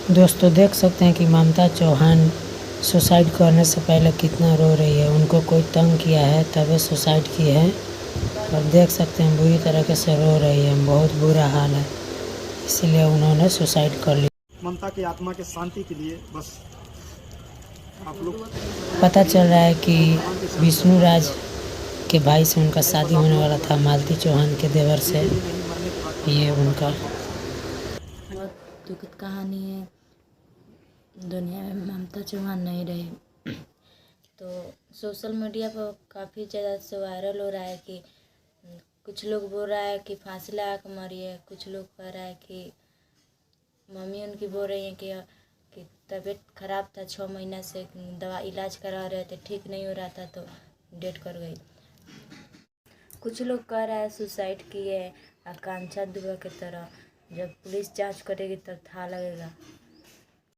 दोस्तों देख सकते हैं कि ममता चौहान सुसाइड करने से पहले कितना रो रही है। उनको कोई तंग किया है तभी सुसाइड की है और देख सकते हैं बुरी तरीके से रो रही है। बहुत बुरा हाल है, इसीलिए उन्होंने सुसाइड कर लिया। ममता की आत्मा के शांति के लिए बस आप लोग पता चल रहा है कि विष्णु राज के भाई से उनका शादी होने वाला था, मालती चौहान के देवर से। ये उनका बहुत दुखद कहानी है। दुनिया में ममता चौहान नहीं रही तो सोशल मीडिया पर काफ़ी ज़्यादा से वायरल हो रहा है कि कुछ लोग बोल रहा है कि फांसी लगा कर मरी है, कुछ लोग कह रहा है कि मम्मी उनकी बोल रही हैं कि तबीयत खराब था, 6 महीना से दवा इलाज करा रहे थे, ठीक नहीं हो रहा था तो डेथ कर गई। कुछ लोग कह रहा है सुसाइड की है आकांक्षा दुआ की तरह। जब पुलिस जांच करेगी तब था लगेगा।